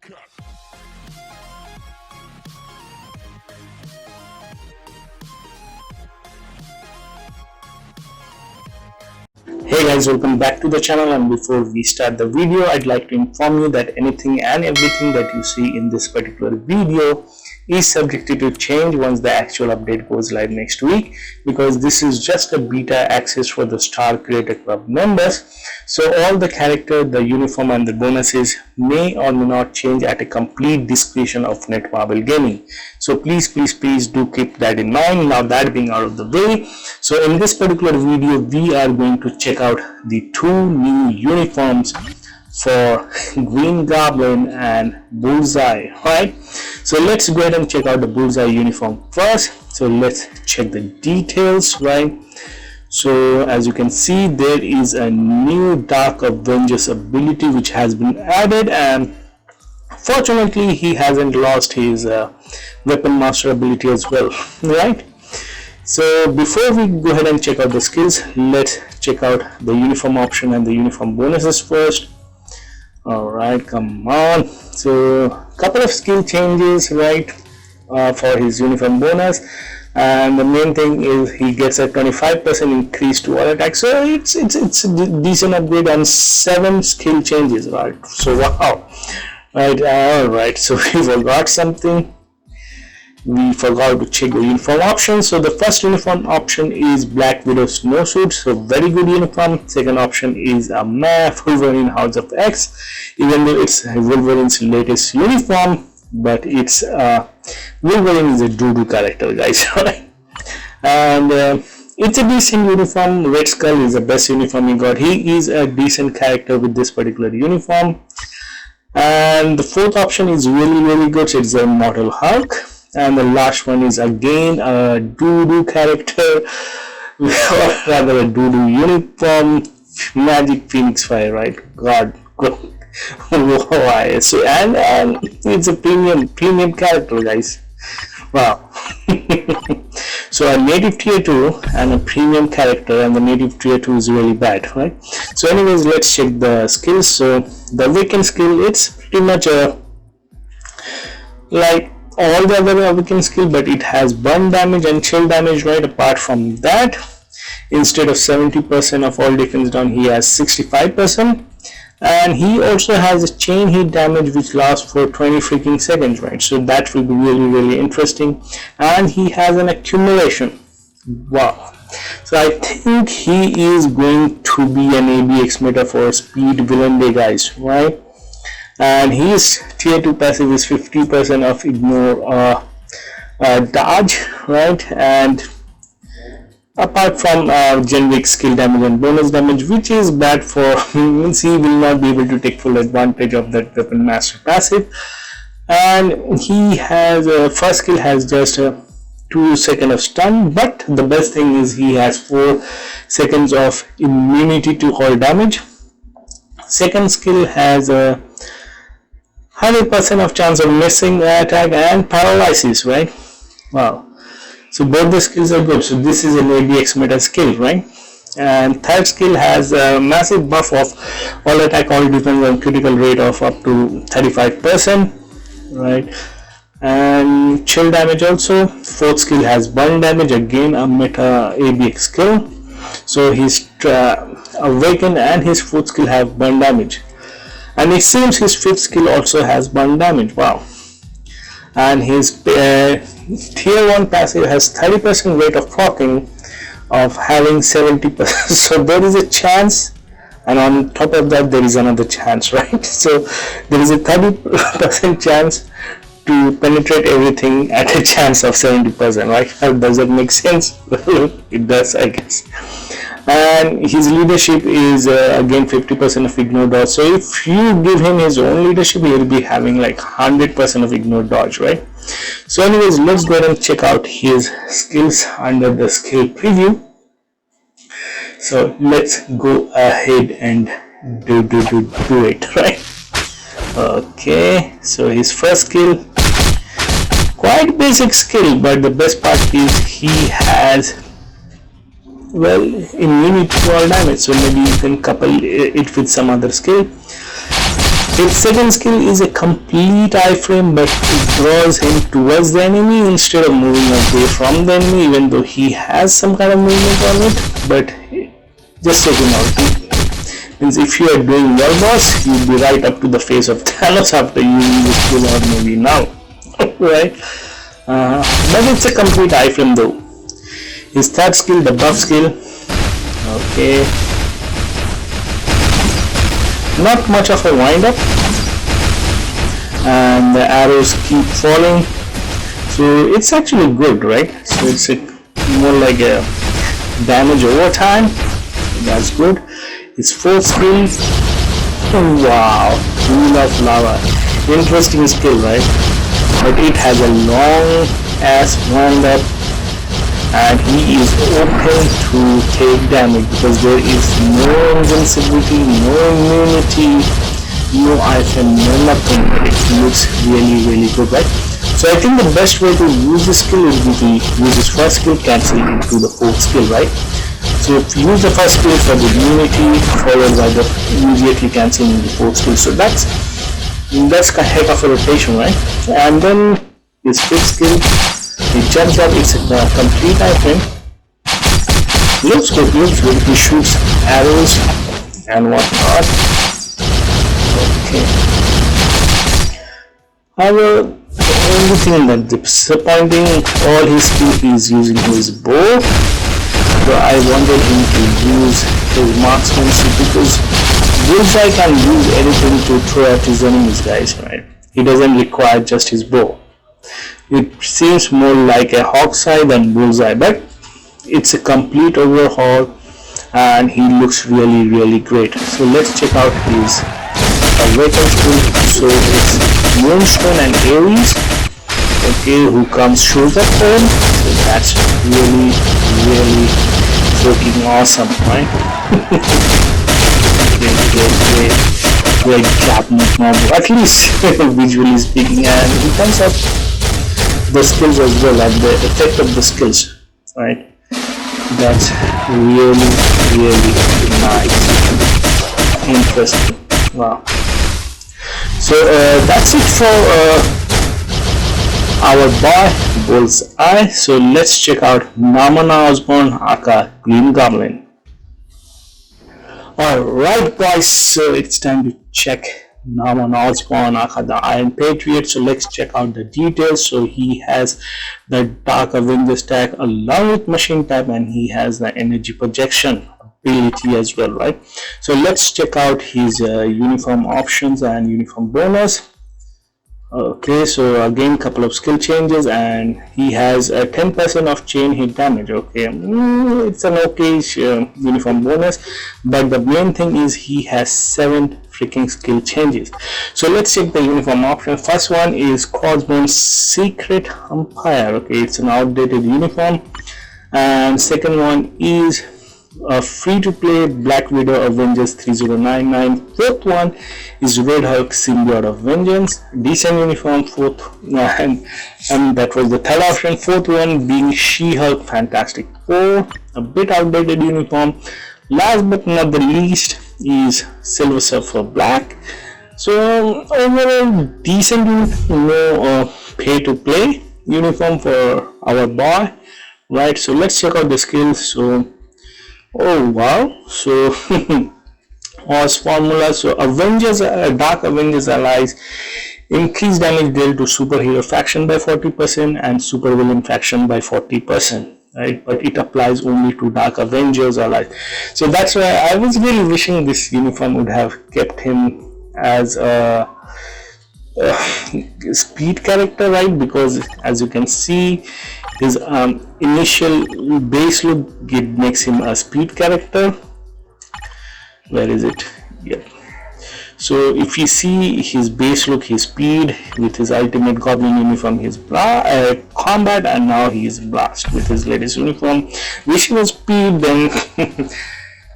Hey guys, welcome back to the channel, and before we start the video, I'd like to inform you that anything and everything that you see in this particular video is subjected to change once the actual update goes live next week, because this is just a beta access for the Star Creator Club members. So all the character, the uniform and the bonuses may or may not change at a complete discretion of Netmarble Gaming. So please do keep that in mind. Now that being out of the way, so in this particular video we are going to check out the two new uniforms for Green Goblin and Bullseye. Right, so let's go ahead and check out the Bullseye uniform first. So let's check the details. Right, so as you can see, there is a new Dark Avengers ability which has been added, and fortunately he hasn't lost his weapon master ability as well. Right, so before we go ahead and check out the skills, let's check out the uniform option and the uniform bonuses first. Alright, come on. So couple of skill changes, right, for his uniform bonus, and the main thing is he gets a 25% increase to all attack. So it's a decent upgrade on 7 skill changes, right? So wow, right. Alright, so we forgot something. We forgot to check the uniform option. So the first uniform option is Black Widow snowsuit, so very good uniform. Second option is a Wolverine House of X, even though it's Wolverine's latest uniform, but it's Wolverine is a doo-doo character, guys. Right, and it's a decent uniform. Red Skull is the best uniform he got. He is a decent character with this particular uniform. And the fourth option is really good. It's a Immortal Hulk. And the last one is again a doo-doo character, or rather a doo-doo uniform, Magic Phoenix Fire, right? God, why? So and it's a premium character, guys. Wow. So a native tier 2 and a premium character, and the native tier 2 is really bad, right? So anyways, let's check the skills. So the Awaken skill, it's pretty much a like all the other Awaken skill, but it has burn damage and chill damage, right? Apart from that, instead of 70% of all defense down, he has 65%, and he also has a chain hit damage which lasts for 20 freaking seconds, right? So that will be really interesting. And he has an accumulation. Wow. So I think he is going to be an ABX meta for Speed Villain Day, guys, right? And his tier 2 passive is 50% of ignore dodge, right? And apart from generic skill damage and bonus damage, which is bad for means he will not be able to take full advantage of that weapon master passive. And he has first skill has just a 2 seconds of stun, but the best thing is he has 4 seconds of immunity to all damage. Second skill has a 100% of chance of missing attack and paralysis, right? Wow. So both the skills are good. So this is an ABX meta skill, right? And third skill has a massive buff of all attack, all defense, and critical rate of up to 35%, right? And chill damage also. Fourth skill has burn damage, again a meta ABX skill. So his Awaken and his fourth skill have burn damage. And it seems his fifth skill also has burn damage. Wow. And his tier 1 passive has 30% rate of proccing of having 70%. So there is a chance, and on top of that there is another chance, right? So there is a 30% chance to penetrate everything at a chance of 70%, right? Does that make sense? It does, I guess. And his leadership is again 50% of ignore dodge. So if you give him his own leadership, he will be having like 100% of ignore dodge, right? So anyways, let's go ahead and check out his skills under the skill preview. So let's go ahead and do it, right? Okay, so his first skill, quite basic skill, but the best part is he has, well, immunity to all damage, so maybe you can couple it with some other skill. Its second skill is a complete iframe, but it draws him towards the enemy instead of moving away from the enemy, even though he has some kind of movement on it. But just check him out. Means if you are doing well, boss, you'll be right up to the face of Thanos after using this skill, or maybe now. Right? But it's a complete iframe though. His third skill, the buff skill. Okay. Not much of a wind up, and the arrows keep falling, so it's actually good, right? So it's more like a damage over time. That's good. Its fourth skill, oh, wow, Wheel of Lava. Interesting skill, right? But it has a long ass wind up, and he is open to take damage because there is no invincibility, no immunity, no item, no nothing. It looks really good, right? So I think the best way to use this skill is to use this first skill, cancel into the fourth skill, right? So if you use the first skill for the immunity, followed by the immediately cancelling the fourth skill. So that's a heck of a rotation, right? And then his fifth skill, he jumps up, it's a complete iframe. Looks good. He shoots arrows and whatnot. Okay. However, the only thing that's disappointing, all his skill is using his bow. So I wanted him to use his marksmanship because Bullseye can use anything to throw at his enemies, guys, right? He doesn't require just his bow. It seems more like a Hawkeye than Bullseye, but it's a complete overhaul and he looks really great. So let's check out his weapons skill. So it's Moonstone and Ares, okay, who shows up for him. So that's really freaking awesome, right? Great job, Marvel, at least visually speaking. And in terms of the skills as well, and the effect of the skills, right? That's really nice, interesting. Wow. So that's it for our boy Bullseye. So let's check out Norman Osborne aka Green Goblin. Alright guys, so it's time to check Norman Osborne aka the Iron Patriot. So let's check out the details. So he has the Dark Avenger stack along with machine type, and he has the energy projection ability as well, right? So let's check out his uniform options and uniform bonus. Okay, so again couple of skill changes, and he has a 10% of chain hit damage. Okay, it's an okay uniform bonus, but the main thing is he has 7 freaking skill changes. So let's check the uniform option. First one is Osborne's Secret Umpire. Okay, it's an outdated uniform. And second one is free-to-play Black Widow Avengers 3099. Fourth one is Red Hulk Symbiote of Vengeance. Decent uniform. Fourth, and that was the third option. Fourth one being She-Hulk Fantastic Four, a bit outdated uniform. Last but not the least is Silver Surfer Black. So overall decent uniform, no pay-to-play uniform for our boy, right? So let's check out the skills. So oh wow, so Oz formula. So Avengers, Dark Avengers allies increase damage dealt to superhero faction by 40% and supervillain faction by 40%, right? But it applies only to Dark Avengers allies. So that's why I was really wishing this uniform would have kept him as a speed character, right? Because as you can see, his initial base look, it makes him a speed character. Where is it? Yeah. So if you see his base look, his speed, with his ultimate Goblin uniform, his combat, and now he is blast with his latest uniform. Wishing was speed, then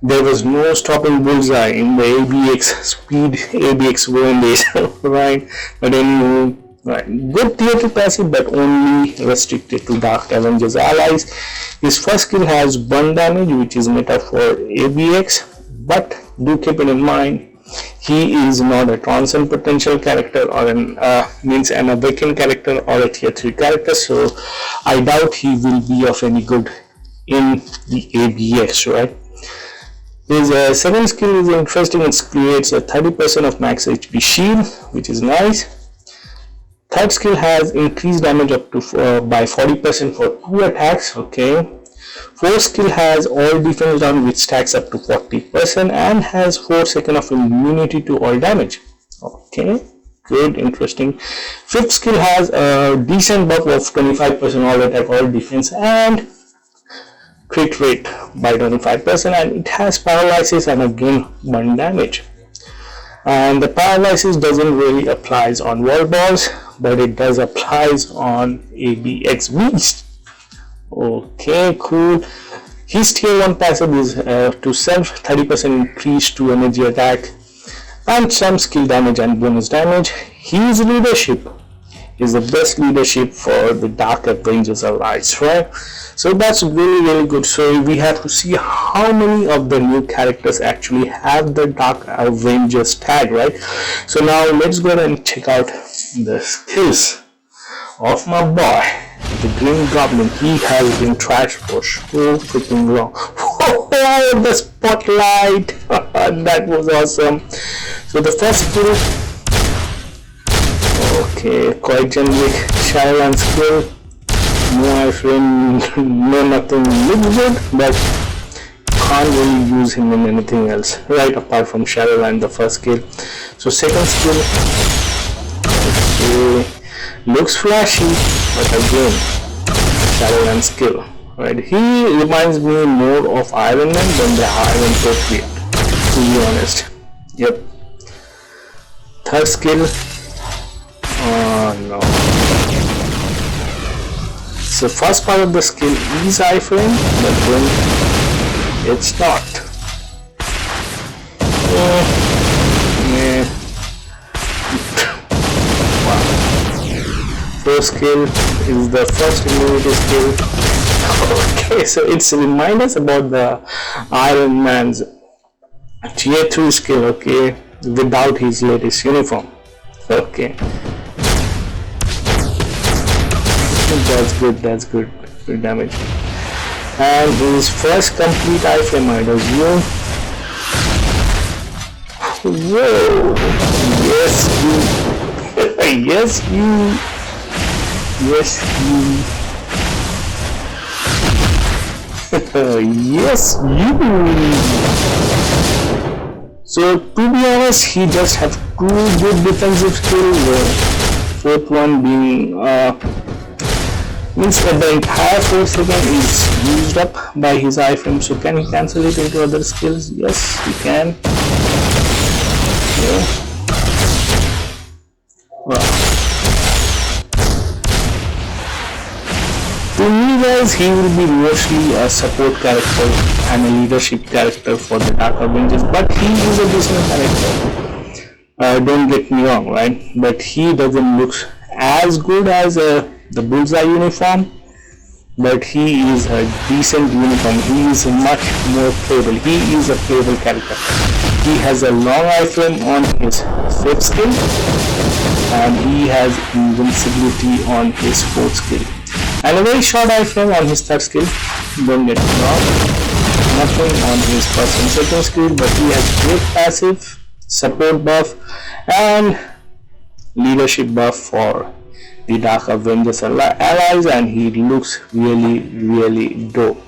there was no stopping Bullseye in the ABX speed, ABX Worm days, right? But anyway, right, good tier 2 passive, but only restricted to Dark Avengers allies. His first skill has burn damage, which is meta for ABX, but do keep it in mind, He is not a transcend potential character or an awakened character or a tier 3 character, so I doubt he will be of any good in the ABX, right? His second skill is interesting. It creates a 30% of max HP shield, which is nice. Third skill has increased damage up to by 40% for 2 attacks. Okay. Fourth skill has all defense down, which stacks up to 40% and has 4 seconds of immunity to all damage. Okay, good, interesting. Fifth skill has a decent buff of 25% all attack, all defense, and crit rate by 25%, and it has paralysis and again burn damage. And the paralysis doesn't really applies on wall balls, but it does applies on ABX beast. Okay, cool. His tier 1 passive is to self 30% increase to energy attack and some skill damage and bonus damage. His leadership is the best leadership for the Dark Avengers Alliance, right? So that's really good. So we have to see how many of the new characters actually have the Dark Avengers tag, right? So now let's go ahead and check out the skills of my boy, the Green Goblin. He has been trashed for so freaking long. Oh, the spotlight! That was awesome. So the first skill, okay, quite generic Shadowland skill. No iframe, no nothing, looks good, but can't really use him in anything else, right, apart from Shadowland, the first skill. So second skill, okay, looks flashy, but again, Shadowland skill, right? He reminds me more of Iron Man than the Iron Patriot, to be honest. Yep. Third skill, oh no. So first part of the skill is iframe, but then it's not. Wow. First skill is the first immunity skill. Okay, so it's remind us about the Iron Man's tier 3 skill, okay, without his latest uniform. Okay. That's good damage. And his first complete iframe, I assume. Whoa! Yes, you. Yes, you. Yes, you. Yes, you. So to be honest, he just have 2 good defensive skills. Fourth one being means that the entire 4 second is used up by his iframe. So can he cancel it into other skills? Yes, he can. Okay. Wow. To me guys, he will be mostly a support character and a leadership character for the Dark Avengers, but he is a decent character. Don't get me wrong, right? But he doesn't look as good as the Bullseye uniform, but he is a decent uniform. He is much more playable. He is a playable character. He has a long iframe on his 5th skill, and he has invincibility on his 4th skill, and a very short iframe on his 3rd skill. Don't get me wrong, nothing on his 1st and 2nd skill, but he has great passive, support buff, and leadership buff for the Dark Avengers allies, and he looks really dope.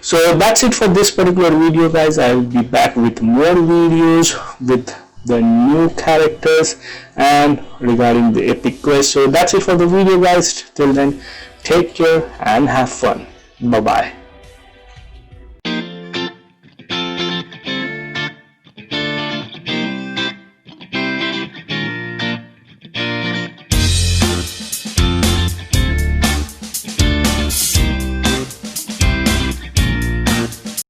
So that's it for this particular video guys. I will be back with more videos with the new characters and regarding the epic quest. So that's it for the video guys. Till then, take care and have fun. Bye bye.